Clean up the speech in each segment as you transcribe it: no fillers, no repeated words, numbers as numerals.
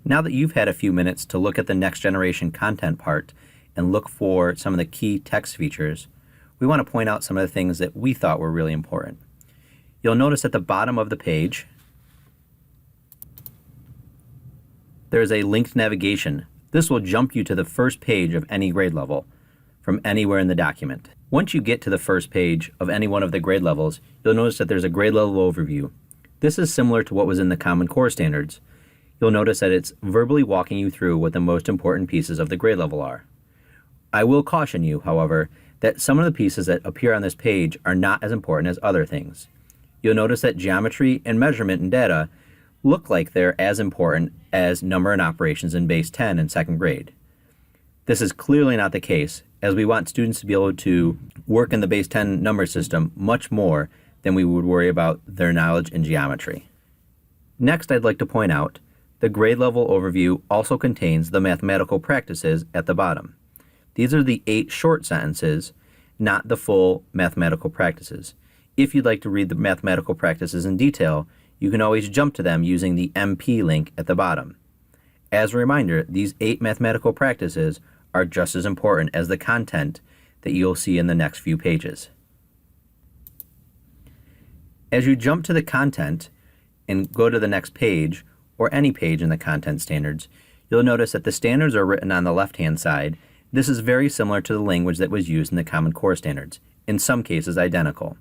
Now that you've had a few minutes to look at the next generation content part and look for some of the key text features, we want to point out some of the things that we thought were really important. You'll notice at the bottom of the page, there is a linked navigation. This will jump you to the first page of any grade level from anywhere in the document. Once you get to the first page of any one of the grade levels, you'll notice that there's a grade level overview. This is similar to what was in the Common Core standards. You'll notice that it's verbally walking you through what the most important pieces of the grade level are. I will caution you, however, that some of the pieces that appear on this page are not as important as other things. You'll notice that geometry and measurement and data look like they're as important as number and operations in base 10 in second grade. This is clearly not the case, as we want students to be able to work in the base 10 number system much more than we would worry about their knowledge in geometry. Next, I'd like to point out the grade level overview also contains the mathematical practices at the bottom. These are the 8 short sentences, not the full mathematical practices. If you'd like to read the mathematical practices in detail, you can always jump to them using the MP link at the bottom. As a reminder, these 8 mathematical practices are just as important as the content that you'll see in the next few pages. As you jump to the content and go to the next page, or any page in the content standards, you'll notice that the standards are written on the left-hand side. This is very similar to the language that was used in the Common Core standards, in some cases identical.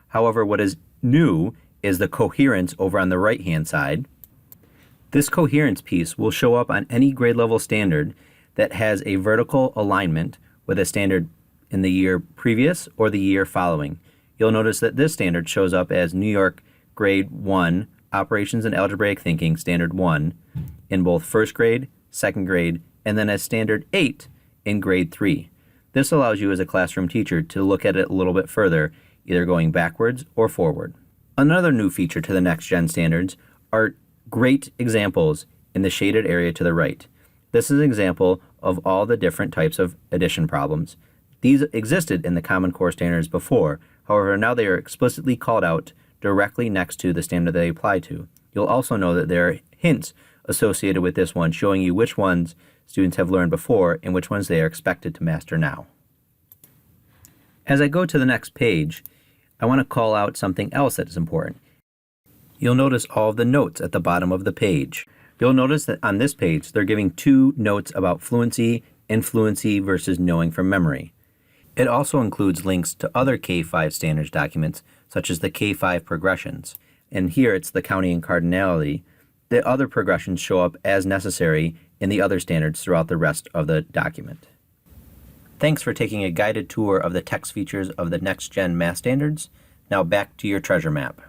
However, what is new is the coherence over on the right-hand side. This coherence piece will show up on any grade level standard that has a vertical alignment with a standard in the year previous or the year following. You'll notice that this standard shows up as New York Grade 1, Operations and Algebraic Thinking, Standard 1, in both first grade, second grade, and then as Standard 8 in Grade 3. This allows you as a classroom teacher to look at it a little bit further, either going backwards or forward. Another new feature to the Next Gen standards are great examples in the shaded area to the right. This is an example of all the different types of addition problems. These existed in the Common Core standards before, however now they are explicitly called out directly next to the standard they apply to. You'll also know that there are hints associated with this one showing you which ones students have learned before and which ones they are expected to master now. As I go to the next page, I want to call out something else that is important. You'll notice all of the notes at the bottom of the page. You'll notice that on this page, they're giving 2 notes about fluency and fluency versus knowing from memory. It also includes links to other K-5 standards documents, such as the K-5 progressions. And here it's the counting and cardinality. The other progressions show up as necessary in the other standards throughout the rest of the document. Thanks for taking a guided tour of the text features of the Next Gen Math Standards. Now back to your treasure map.